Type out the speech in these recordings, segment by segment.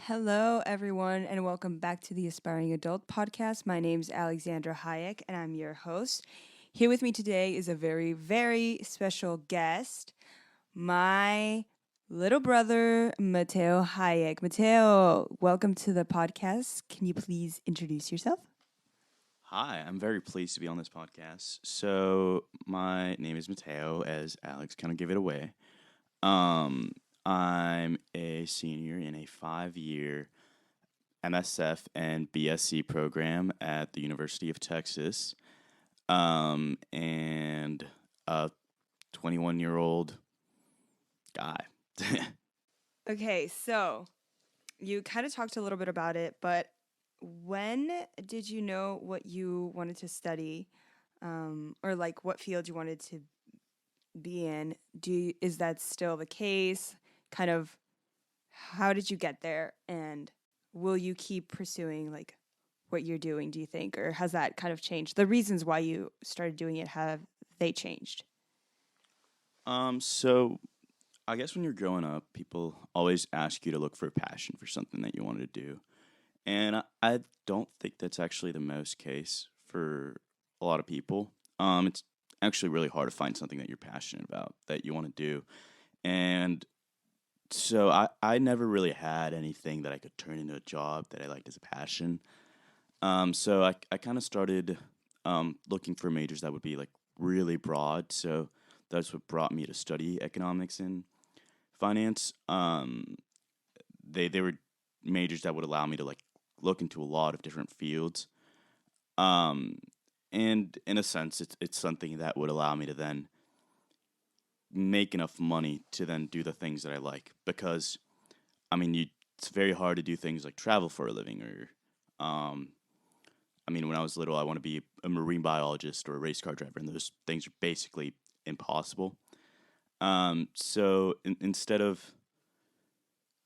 Hello, everyone, and welcome back to the Aspiring Adult podcast. My name is Alexandra Hayek, and I'm your host. Here with me today is a very, very special guest, my little brother, Matheo Hayek. Matheo, welcome to the podcast. Can you please introduce yourself? Hi, I'm very pleased to be on this podcast. So, my name is Matteo, as Alex kind of gave it away. Um, I'm a senior in a 5 year MSF and BSc program at the University of Texas, and a 21-year-old guy. Okay, so you kind of talked a little bit about it, but when did you know what you wanted to study, or like what field you wanted to be in? Is that still the case? Kind of, how did you get there, and will you keep pursuing like what you're doing? Do you think, or has that kind of changed? The reasons why you started doing it, have they changed? So I guess when you're growing up, people always ask you to look for a passion for something that you wanted to do. And I don't think that's actually the most case for a lot of people. It's actually really hard to find something that you're passionate about that you want to do. And so I never really had anything that I could turn into a job that I liked as a passion. So I kind of started looking for majors that would be like really broad. So that's what brought me to study economics and finance. They were majors that would allow me to like look into a lot of different fields. Um, and in a sense, it's something that would allow me to then make enough money to then do the things that I like. Because I mean, it's very hard to do things like travel for a living, or um, I mean, when I was little, I want to be a marine biologist or a race car driver, and those things are basically impossible. So instead of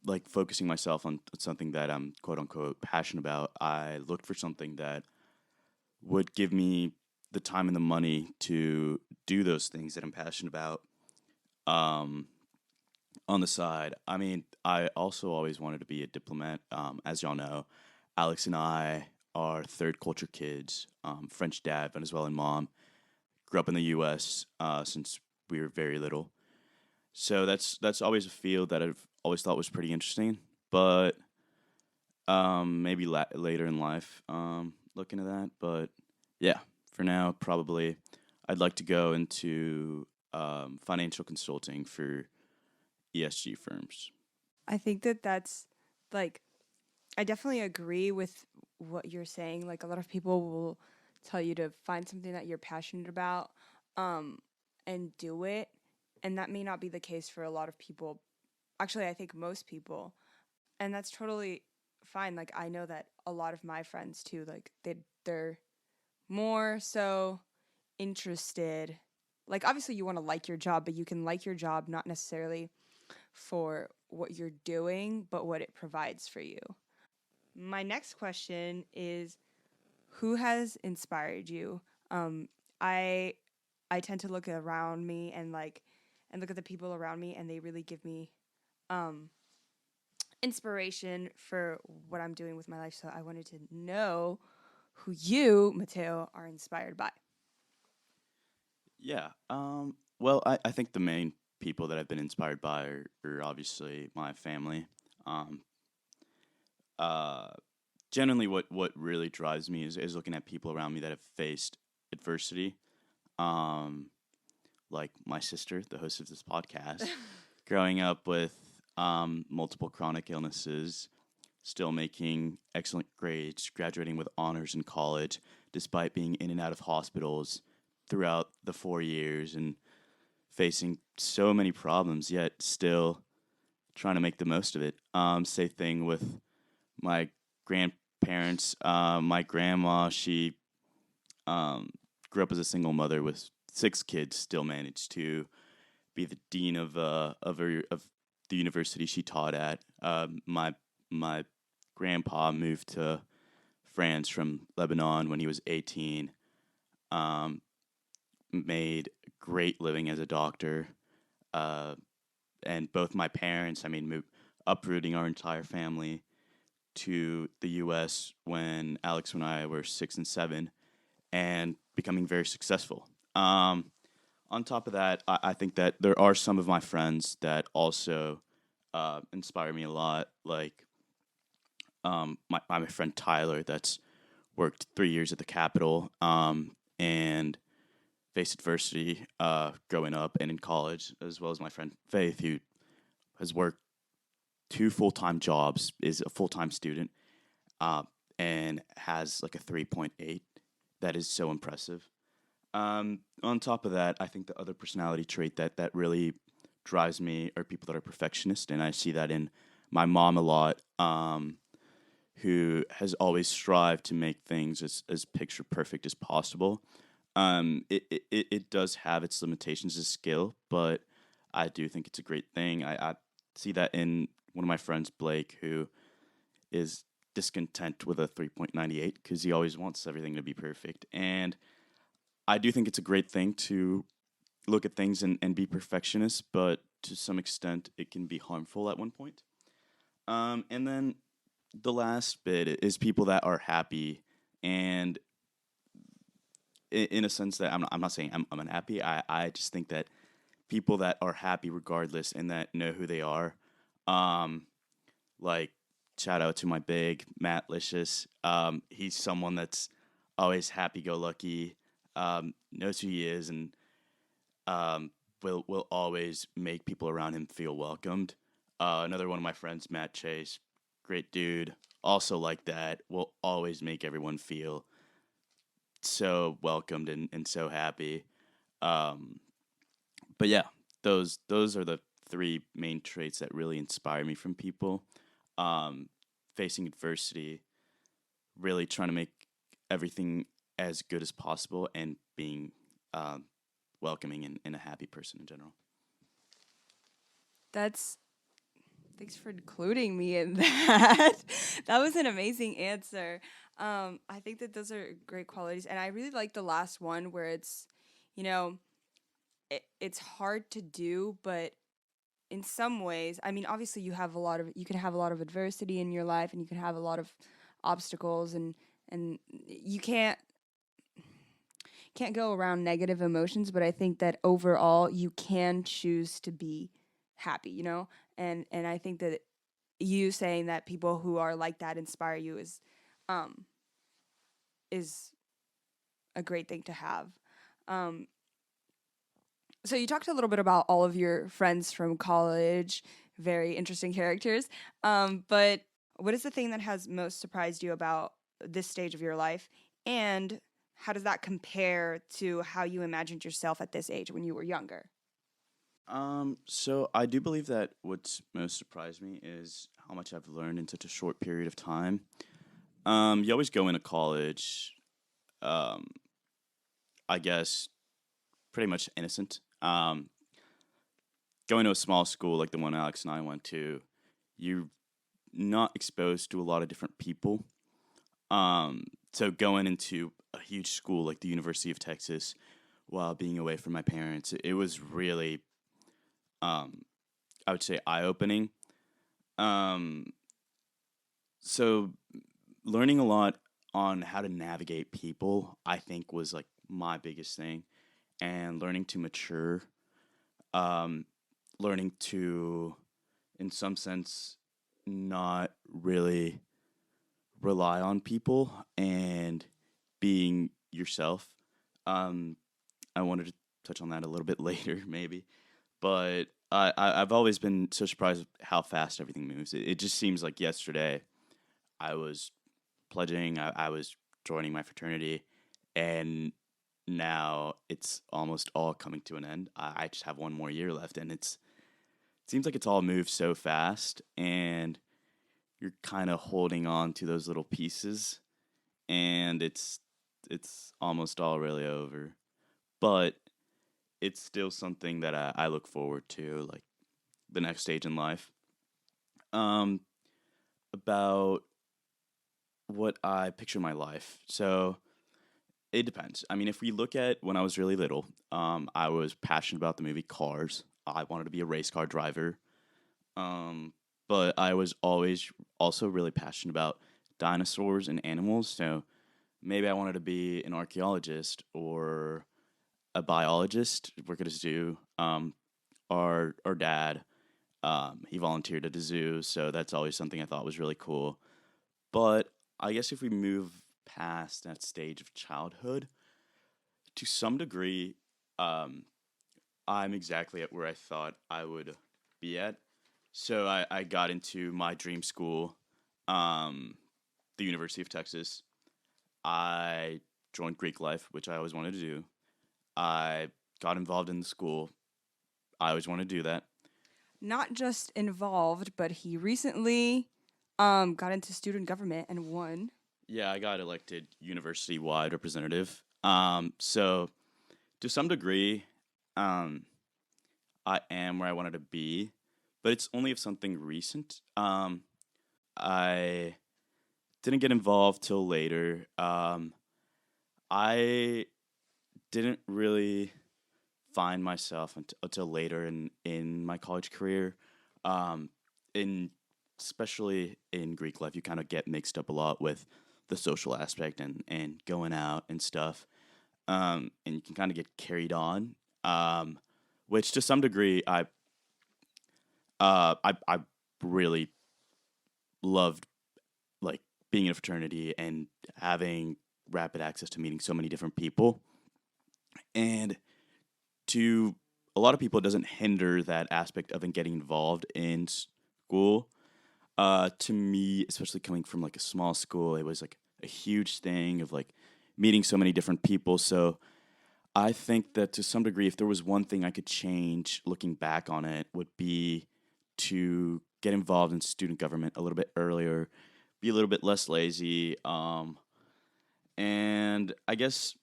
like focusing myself on something that I'm quote unquote passionate about, I looked for something that would give me the time and the money to do those things that I'm passionate about um, on the side. I mean, I also always wanted to be a diplomat. As y'all know, Alex and I are third culture kids, French dad, Venezuelan mom. Grew up in the U.S. Since we were very little. So that's always a field that I've always thought was pretty interesting. But maybe later in life, look into that. But yeah, for now, probably I'd like to go into financial consulting for ESG firms. I think that that's like, I definitely agree with what you're saying. Like, a lot of people will tell you to find something that you're passionate about, um, and do it. And that may not be the case for a lot of people. Actually, I think most people. And that's totally fine. Like, I know that a lot of my friends too, like they're more so interested. Like, obviously you want to like your job, but you can like your job not necessarily for what you're doing, but what it provides for you. My next question is, who has inspired you? Um, I I tend to look around me and look at the people around me, and they really give me um, inspiration for what I'm doing with my life. So I wanted to know who you, Mateo, are inspired by. Yeah. Well, I think the main people that I've been inspired by are obviously my family. Um, uh, Generally, what really drives me is looking at people around me that have faced adversity. Um, like my sister, the host of this podcast, growing up with multiple chronic illnesses, still making excellent grades, graduating with honors in college, despite being in and out of hospitals throughout the 4 years and facing so many problems, yet still trying to make the most of it. Same thing with my grandparents. My grandma, she um, grew up as a single mother with 6 kids, still managed to be the dean of the university she taught at. My grandpa moved to France from Lebanon when he was 18. Um, Made a great living as a doctor. Uh, and both my parents, I mean, uprooting our entire family. to the U.S. when Alex and I were 6 and 7, and becoming very successful. On top of that, I think that there are some of my friends that also inspire me a lot. Like my friend Tyler, that's worked 3 years at the Capitol, and faced adversity growing up and in college, as well as my friend Faith, who has worked 2 full-time jobs, is a full-time student, uh, and has like a 3.8. That is so impressive. On top of that, I think the other personality trait that really drives me are people that are perfectionist, and I see that in my mom a lot, who has always strived to make things as picture perfect as possible. It does have its limitations as skill, but I do think it's a great thing. I see that in one of my friends, Blake, who is discontent with a 3.98 because he always wants everything to be perfect. And I do think it's a great thing to look at things and be perfectionist, but to some extent, it can be harmful at one point. And then the last bit is people that are happy, and in a sense that I'm not saying I'm unhappy. I just think that people that are happy regardless and that know who they are, um, like shout out to my big Matt Licious. He's someone that's always happy go lucky, knows who he is, and will always make people around him feel welcomed. Another one of my friends, Matt Chase, great dude, also like that, will always make everyone feel so welcomed and so happy. Um, but yeah, those are the three main traits that really inspire me from people. Um, Facing adversity, really trying to make everything as good as possible, and being welcoming and a happy person in general. That's Thanks for including me in that. That was an amazing answer. I think that those are great qualities, and I really like the last one where it's, you know, it's hard to do, but in some ways, I mean, obviously you can have a lot of adversity in your life, and you can have a lot of obstacles, and you can't go around negative emotions, but I think that overall you can choose to be happy, and I think that you saying that people who are like that inspire you um is a great thing to have. Um so you talked a little bit about all of your friends from college, very interesting characters. But what is the thing that has most surprised you about this stage of your life? And how does that compare to how you imagined yourself at this age when you were younger? So I do believe that what's most surprised me is how much I've learned in such a short period of time. You always go into college, um, I guess, pretty much innocent. Going to a small school like the one Alex and I went to, you're not exposed to a lot of different people. So going into a huge school like the University of Texas while being away from my parents, it was really, um, I would say, eye opening. Um, so learning a lot on how to navigate people, I think, was like my biggest thing, and learning to mature, um, learning to, in some sense, not really rely on people and being yourself. Um, I wanted to touch on that a little bit later, maybe, but I've always been so surprised at how fast everything moves. It just seems like yesterday I was pledging, I was joining my fraternity, and now it's almost all coming to an end. I just have one more year left, and it seems like it's all moved so fast, and you're kind of holding on to those little pieces, and it's almost all really over. But it's still something that I look forward to, like the next stage in life. Um, about what I picture my life. So it depends. I mean, if we look at when I was really little, I was passionate about the movie Cars. I wanted to be a race car driver. Um, but I was always also really passionate about dinosaurs and animals. So maybe I wanted to be an archaeologist or a biologist, work at a zoo. Our dad, he volunteered at a zoo, so that's always something I thought was really cool. But I guess if we move past that stage of childhood, to some degree, um, I'm exactly at where I thought I would be at. So I got into my dream school, um, the University of Texas. I joined Greek life, which I always wanted to do. I got involved in the school. I always wanted to do that. Not just involved, but he recently got into student government and won. Yeah, I got elected university wide representative. So to some degree, um, I am where I wanted to be, but it's only of something recent. I didn't get involved till later. I didn't really find myself until later in my college career. Um, in especially in Greek life, you kind of get mixed up a lot with the social aspect and going out and stuff. And you can kind of get carried on, which to some degree I really loved, like being in a fraternity and having rapid access to meeting so many different people. And to a lot of people, it doesn't hinder that aspect of getting involved in school. To me, especially coming from like a small school, it was like a huge thing of like meeting so many different people. So I think that to some degree, if there was one thing I could change looking back on it, would be to get involved in student government a little bit earlier, be a little bit less lazy. And I guess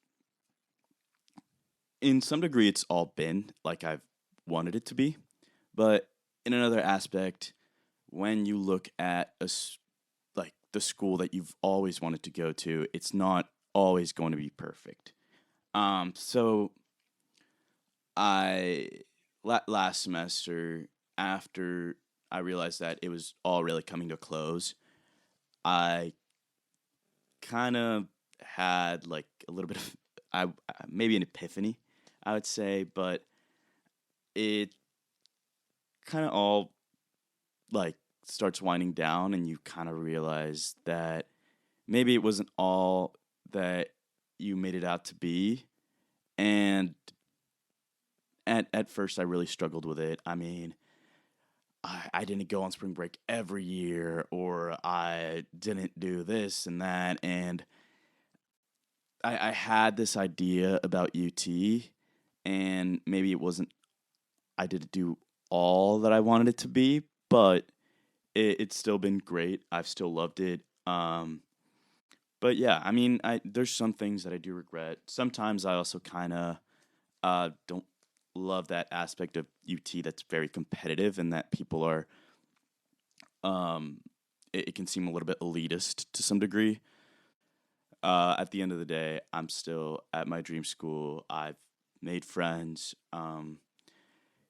in some degree, it's all been like I've wanted it to be. But in another aspect, when you look at like the school that you've always wanted to go to, it's not always going to be perfect. So I last semester, after I realized that it was all really coming to a close, I kind of had like a little bit of maybe an epiphany, I would say, but it kind of all like starts winding down, and you kind of realize that maybe it wasn't all that you made it out to be. And at first, I really struggled with it. I mean, I didn't go on spring break every year, or I didn't do this and that. And I had this idea about UT, and maybe it wasn't, I didn't do all that I wanted it to be, but it's still been great. I've still loved it. But yeah, I mean, there's some things that I do regret. Sometimes I also kind of don't love that aspect of UT that's very competitive and that people are. Um, it can seem a little bit elitist to some degree. At the end of the day, I'm still at my dream school. I've made friends.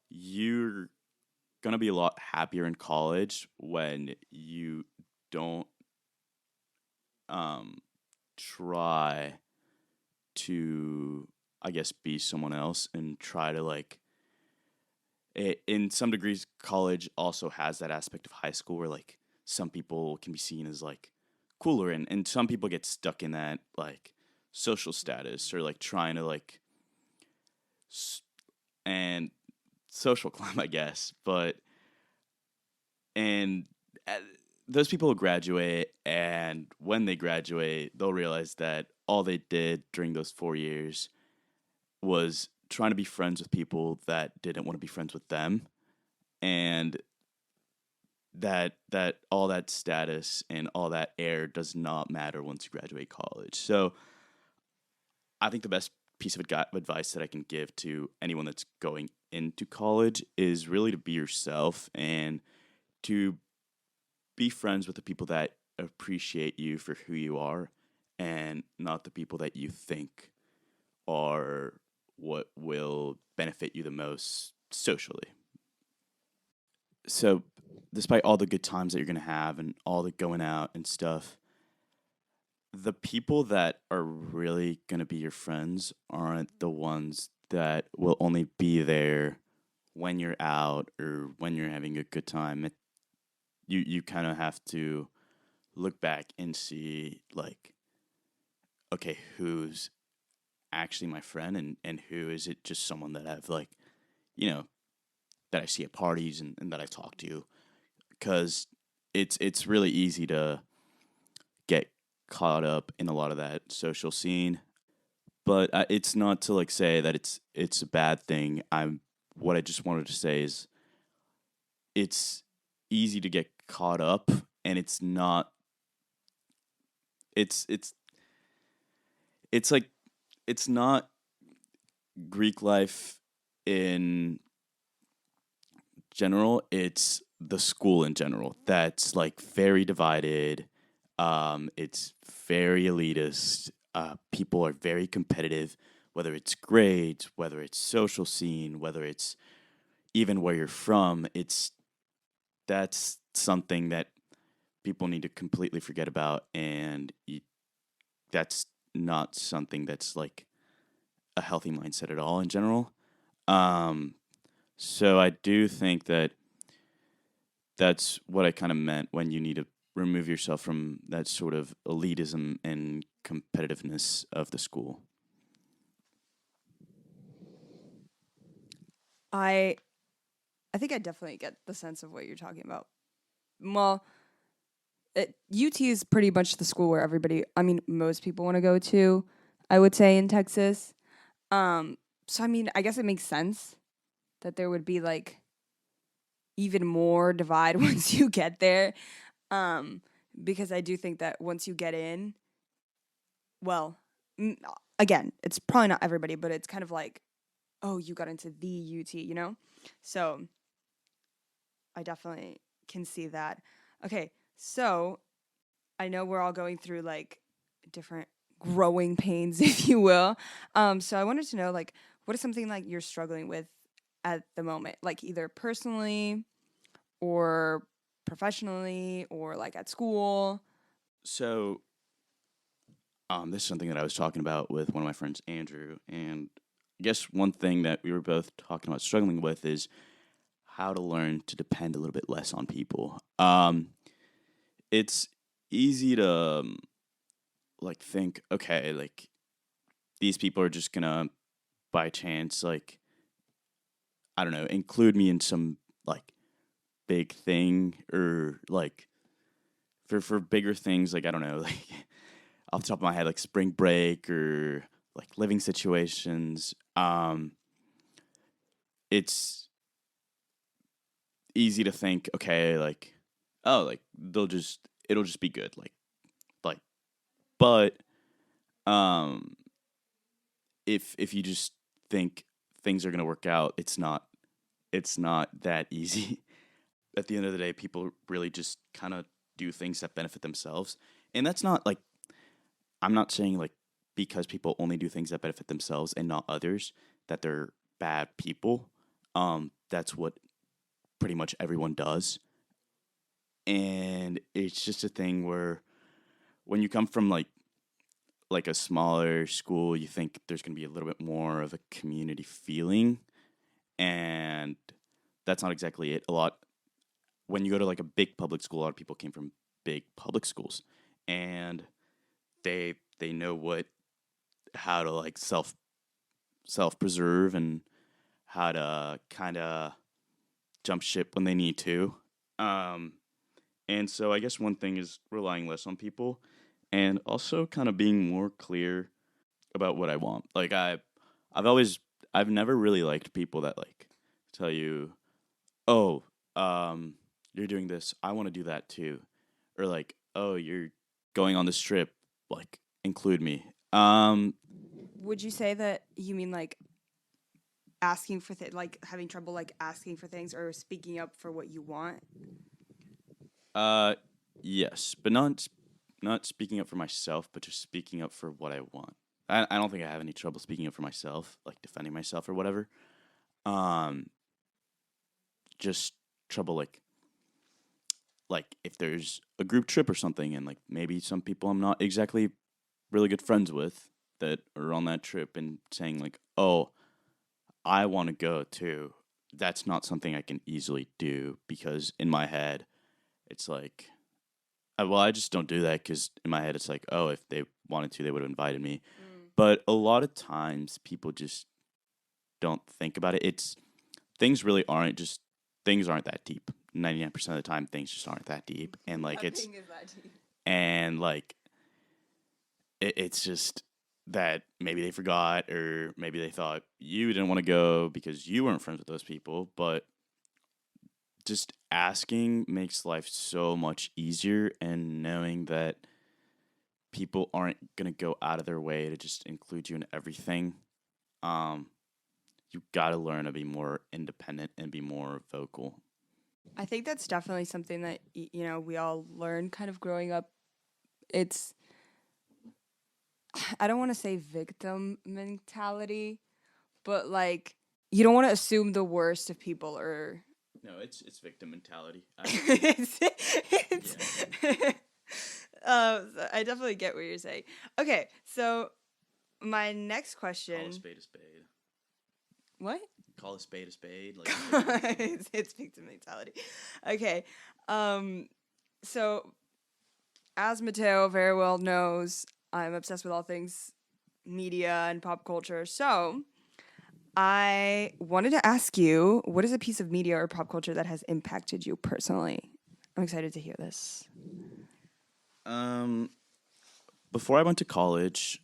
You're gonna be a lot happier in college when you don't um, try to, I guess, be someone else and try to like. In some degrees, college also has that aspect of high school where like some people can be seen as like cooler, and some people get stuck in that like social status or like trying to like s- and social climb, I guess. But and uh, those people will graduate, and when they graduate, they'll realize that all they did during those 4 years was trying to be friends with people that didn't want to be friends with them, and that all that status and all that air does not matter once you graduate college. So I think the best piece of advice that I can give to anyone that's going into college is really to be yourself and to be friends with the people that appreciate you for who you are and not the people that you think are what will benefit you the most socially. So despite all the good times that you're gonna have and all the going out and stuff, the people that are really gonna be your friends aren't the ones that will only be there when you're out or when you're having a good time. You kind of have to look back and see like, okay, who's actually my friend and who is it just someone that I've like, you know, that I see at parties and that I talk to, because it's really easy to get caught up in a lot of that social scene. But it's not to like say that it's a bad thing. I'm What I just wanted to say is it's easy to get caught up, and it's not. It's it's it's like it's not Greek life in general. It's the school in general that's like very divided. It's very elitist. People are very competitive, whether it's grades, whether it's social scene, whether it's even where you're from. That's something that people need to completely forget about, and that's not something that's like a healthy mindset at all in general. Um, so I do think that that's what I kind of meant when you need to remove yourself from that sort of elitism and competitiveness of the school. I I think I definitely get the sense of what you're talking about. Well, UT is pretty much the school where everybody, I mean, most people want to go to, I would say, in Texas. Um, so, I mean, I guess it makes sense that there would be like even more divide once you get there. Um, because I do think that once you get in, well, again, it's probably not everybody, but it's kind of like, oh, you got into the UT, you know? So I definitely can see that. Okay, so I know we're all going through like different growing pains, if you will. So I wanted to know, like, what is something like you're struggling with at the moment, like either personally or professionally or like at school? So, this is something that I was talking about with one of my friends, Andrew, and I guess one thing that we were both talking about struggling with is how to learn to depend a little bit less on people. It's easy to like think, okay, like these people are just gonna by chance like, I don't know, include me in some like big thing, or like for bigger things, like I don't know, like off the top of my head, like spring break or like living situations. It's easy to think, okay, like, oh, like it'll just be good, like, but um, if you just think things are gonna work out, it's not that easy. At the end of the day, people really just kind of do things that benefit themselves, and that's not like, I'm not saying like because people only do things that benefit themselves and not others that they're bad people. That's what pretty much everyone does, and it's just a thing where when you come from like a smaller school, you think there's going to be a little bit more of a community feeling, and that's not exactly it. A lot When you go to like a big public school, a lot of people came from big public schools, and they know what how to like self preserve and how to kind of jump ship when they need to. Um, and so I guess one thing is relying less on people, and also kind of being more clear about what I want. Like I've always I've never really liked people that like tell you, "Oh, you're doing this. I want to do that too," or like, "Oh, you're going on this trip. Like, include me." Would you say that you mean like asking for like having trouble like asking for things or speaking up for what you want? Uh, yes, but not speaking up for myself, but just speaking up for what I want. I don't think I have any trouble speaking up for myself, like defending myself or whatever. Um, just trouble like if there's a group trip or something, and like maybe some people I'm not exactly really good friends with that are on that trip, and saying like, "Oh, I want to go too." That's not something I can easily do, because in my head it's like, well, I just don't do that, because in my head it's like, oh, if they wanted to, they would have invited me. Mm. But a lot of times people just don't think about it. It's things really aren't just things aren't that deep. 99% of the time, things just aren't that deep, and like it's Nothing is that deep. and like it's just that maybe they forgot, or maybe they thought you didn't want to go because you weren't friends with those people. But just asking makes life so much easier, and knowing that people aren't going to go out of their way to just include you in everything. Um, you got to learn to be more independent and be more vocal. I think that's definitely something that we all learn kind of growing up. It's I don't want to say victim mentality, but like you don't want to assume the worst of people or No, it's victim mentality. it's, Yeah, it's so I definitely get what you're saying. Okay, so my next call a question. spade a spade. What? Call a spade a spade. Like it's victim mentality. It's victim mentality. Okay. Um so as Matteo very well knows, I'm obsessed with all things media and pop culture. So I wanted to ask you, what is a piece of media or pop culture that has impacted you personally? I'm excited to hear this. Um, Before I went to college,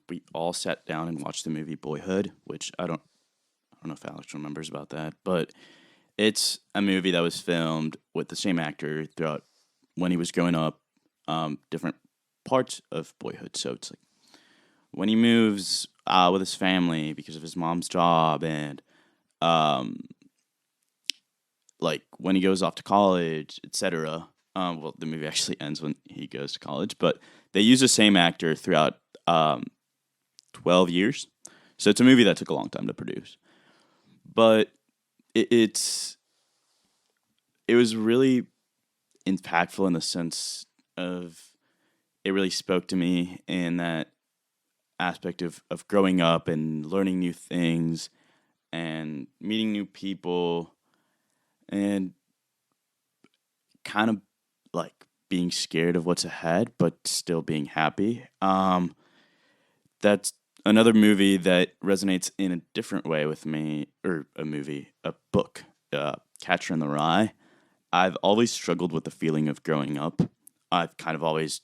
we all sat down and watched the movie Boyhood, which I don't know if Alex remembers about that, but it's a movie that was filmed with the same actor throughout when he was growing up, different parts of Boyhood. So it's like when he moves with his family because of his mom's job, and um, like when he goes off to college, etc. Well, the movie actually ends when he goes to college, but they use the same actor throughout um, 12 years. So it's a movie that took a long time to produce. But it's it was really impactful in the sense of it really spoke to me in that aspect of growing up and learning new things and meeting new people, and kind of like being scared of what's ahead but still being happy. That's another movie that resonates in a different way with me, or a book, Catcher in the Rye. I've always struggled with the feeling of growing up. I've kind of always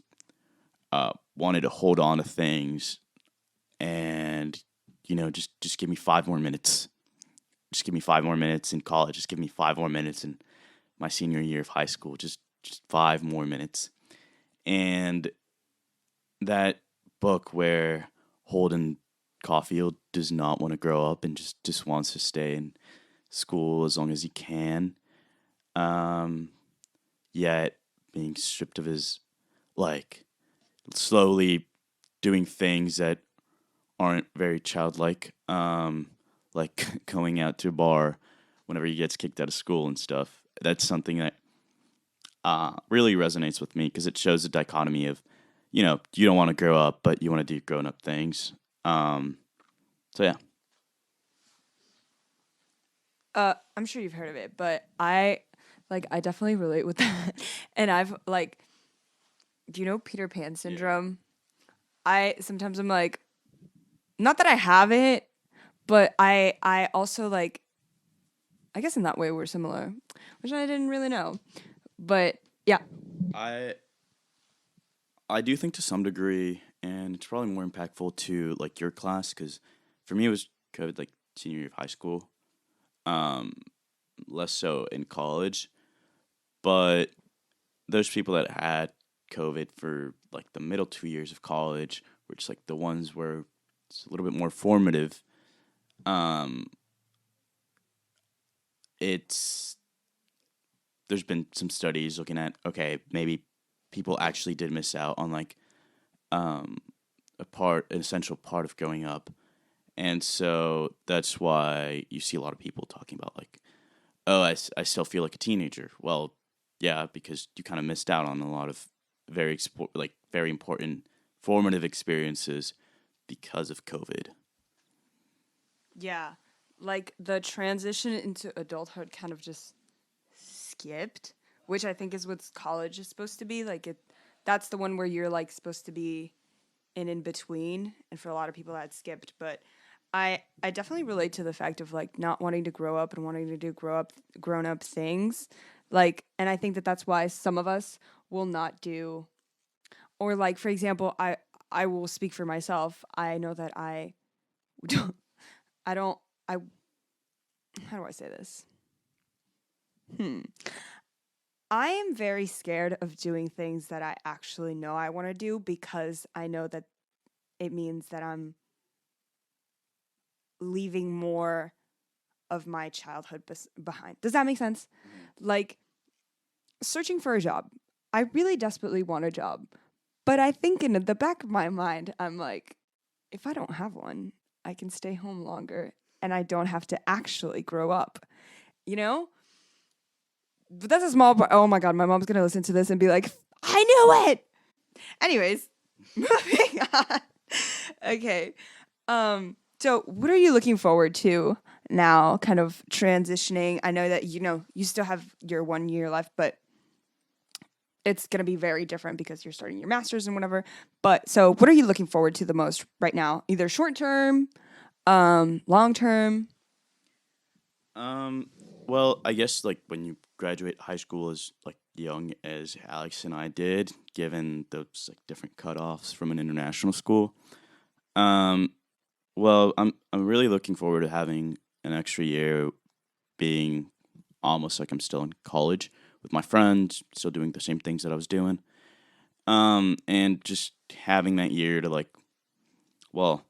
wanted to hold on to things, and just give me 5 more minutes. Just give me 5 more minutes in college. Just give me 5 more minutes in my senior year of high school. Just 5 more minutes. And that book where Holden Caulfield does not want to grow up and just wants to stay in school as long as he can. Um, Yet being stripped of his, like, slowly doing things that aren't very childlike, like going out to a bar whenever he gets kicked out of school and stuff. That's something that really resonates with me, because it shows the dichotomy of, you don't want to grow up, but you want to do grown up things. So yeah. I'm sure you've heard of it, but I definitely relate with that. And I've like, do you know Peter Pan Yeah. syndrome? I sometimes I'm like, not that I have it, but I also like, I guess in that way we're similar, which I didn't really know. But yeah. I I do think to some degree, and it's probably more impactful to like your class, because for me it was COVID like senior year of high school, um, less so in college. But those people that had COVID for like the middle 2 years of college were just like the ones where it's a little bit more formative. Um, it's There's been some studies looking at, okay, maybe people actually did miss out on like um, an essential part of growing up. And so that's why you see a lot of people talking about like, oh, I still feel like a teenager. Well, yeah, because you kind of missed out on a lot of very important formative experiences because of COVID. Yeah. Like the transition into adulthood kind of just skipped, which I think is what college is supposed to be. Like it that's the one where you're like supposed to be in between, and for a lot of people that skipped, but I definitely relate to the fact of like not wanting to grow up and wanting to do grown up things. Like, and I think that that's why some of us will not do, or like for example, I will speak for myself. I know that don't I don't I how do I say this? Hmm. I am very scared of doing things that I actually know I want to do because I know that it means that I'm leaving more of my childhood behind. Does that make sense? Like searching for a job. I really desperately want a job, but I think in the back of my mind, I'm like, if I don't have one, I can stay home longer and I don't have to actually grow up, you know? But that's a small part. Oh my God, my mom's going to listen to this and be like, I knew it. Anyways, moving on. Okay. So what are you looking forward to now, kind of transitioning? I know that you still have your 1 year left, but it's gonna be very different because you're starting your masters and whatever. But so what are you looking forward to the most right now? Either short term, long term? Um, well, I guess like when you graduate high school as like young as Alex and I did, given those like different cutoffs from an international school. Um, well, I'm really looking forward to having an extra year, being almost like I'm still in college with my friends, still doing the same things that I was doing. And just having that year to like, well,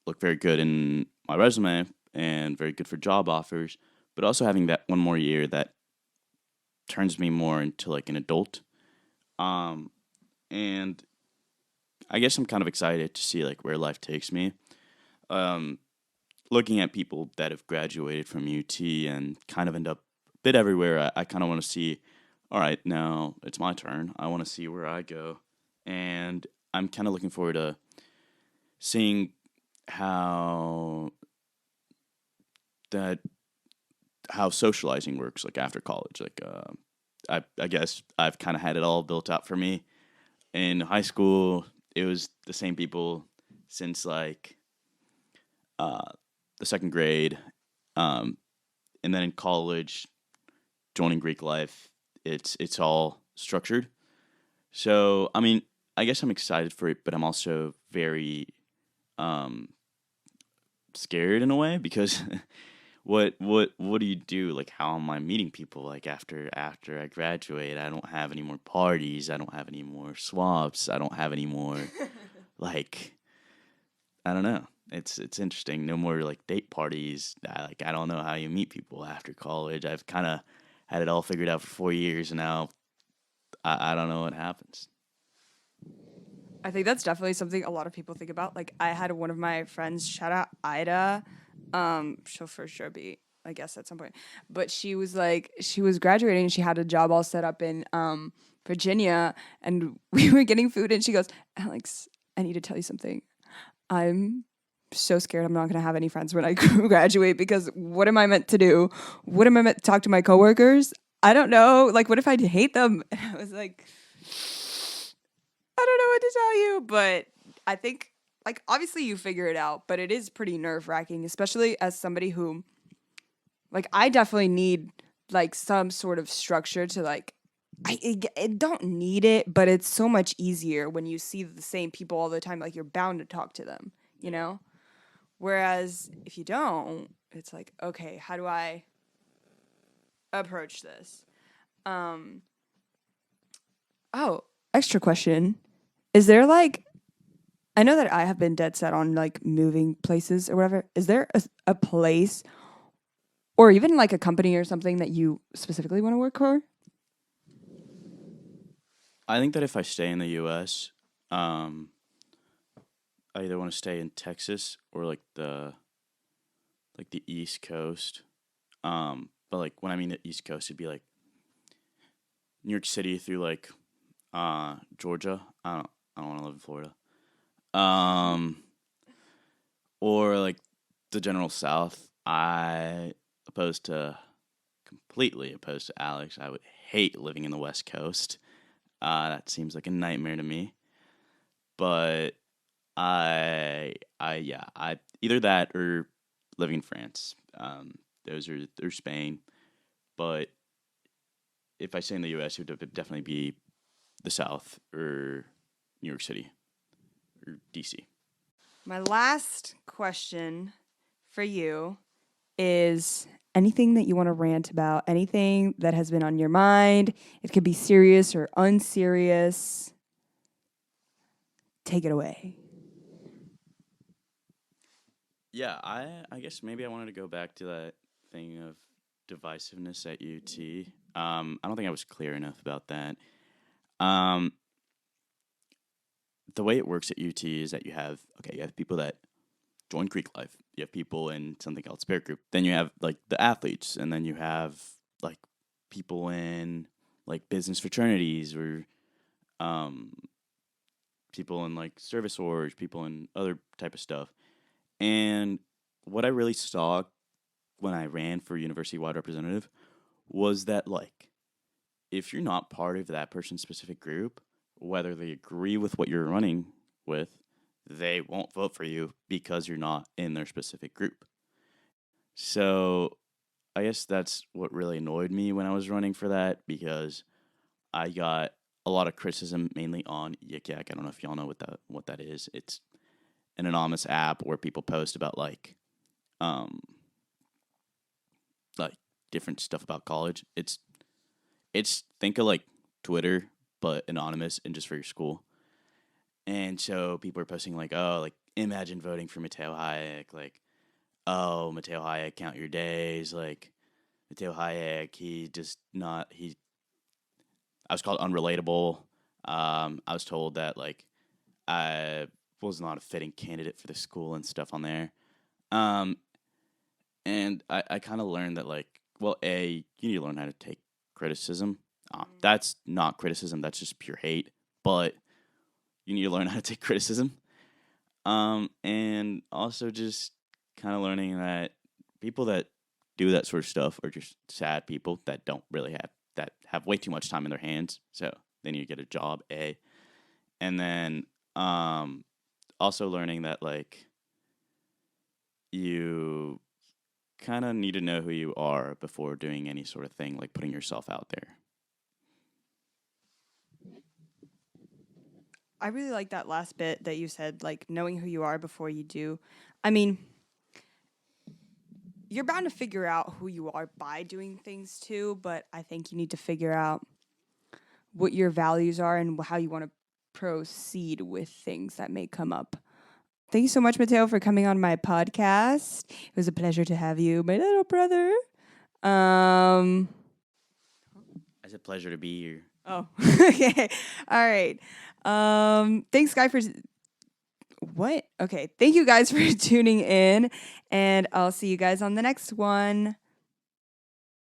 look very good in my resume and very good for job offers, but also having that one more year that turns me more into like an adult. Um, and I guess I'm kind of excited to see like where life takes me. Um, Looking at people that have graduated from UT and kind of end up a bit everywhere, I kind of want to see, all right, now it's my turn. I want to see where I go. And I'm kind of looking forward to seeing how that how socializing works like after college. Like I guess I've kind of had it all built out for me. In high school, it was the same people since like uh, the second grade, um, and then in college, joining Greek life, it's all structured. So I mean, I guess I'm excited for it, but I'm also very um, scared in a way because what do you do? Like, how am I meeting people? Like after I graduate, I don't have any more parties. I don't have any more swaps. I don't have any more like I don't know. It's interesting. No more like date parties. I don't know how you meet people after college. I've kind of had it all figured out for 4 years, and now I don't know what happens. I think that's definitely something a lot of people think about. Like I had one of my friends, shout out Ida. She'll for sure be, I guess, at some point. But she was like, she was graduating and she had a job all set up in Virginia, and we were getting food, and she goes, Alex, I need to tell you something. I'm so scared I'm not gonna have any friends when I graduate because what am I meant to do? What am I meant to talk to my coworkers? I don't know. Like, what if I hate them? And I was like, I don't know what to tell you, but I think like obviously you figure it out, but it is pretty nerve wracking, especially as somebody who like I definitely need like some sort of structure to like I don't need it, but it's so much easier when you see the same people all the time. Like you're bound to talk to them, you know. Whereas if you don't, it's like okay, how do I approach this? Um. Oh, extra question: is there like I know that I have been dead set on like moving places or whatever. Is there a place or even like a company or something that you specifically want to work for? I think that if I stay in the U.S., um, I either want to stay in Texas or like the East Coast. but like when I mean the East Coast, it'd be like New York City through like Georgia. I don't want to live in Florida. Um, or like the general South. Completely opposed to Alex. I would hate living in the West Coast. That seems like a nightmare to me. But I either that or living in France. Those are or Spain. But if I say in the U.S., it would definitely be the South or New York City or D.C. My last question for you is anything that you want to rant about, anything that has been on your mind. It could be serious or unserious. Take it away. Yeah, I guess maybe I wanted to go back to that thing of divisiveness at UT. I don't think I was clear enough about that. Um, the way it works at UT is that you have people that join Greek life, you have people in something called spirit group, then you have like the athletes, and then you have like people in like business fraternities or um, people in like service orders, people in other type of stuff. And what I really saw when I ran for university wide representative was that like if you're not part of that person's specific group, whether they agree with what you're running with, they won't vote for you because you're not in their specific group. So I guess that's what really annoyed me when I was running for that because I got a lot of criticism mainly on Yik Yak. I don't know if y'all know what that is. It's an anonymous app where people post about um like different stuff about college. It's think of like Twitter but anonymous and just for your school. And so people are posting like, oh, like imagine voting for Matteo Hayek, like, oh, Matteo Hayek, count your days, like Matteo Hayek, he just not he. I was called unrelatable. I was told that like I was not a fitting candidate for the school and stuff on there. Um, and I kind of learned that like, well, you need to learn how to take criticism. That's not criticism. That's just pure hate. But you need to learn how to take criticism. And also just kind of learning that people that do that sort of stuff are just sad people that don't really have way too much time in their hands. So they need to get a job. And then also learning that like you kind of need to know who you are before doing any sort of thing like putting yourself out there. I really like that last bit that you said, like knowing who you are before you do. I mean, you're bound to figure out who you are by doing things too, but I think you need to figure out what your values are and how you want to proceed with things that may come up. Thank you so much, Matteo, for coming on my podcast. It was a pleasure to have you, my little brother. It's a pleasure to be here. Oh, okay. All right. Thanks, Guy, for what? Okay. Thank you guys for tuning in, and I'll see you guys on the next one.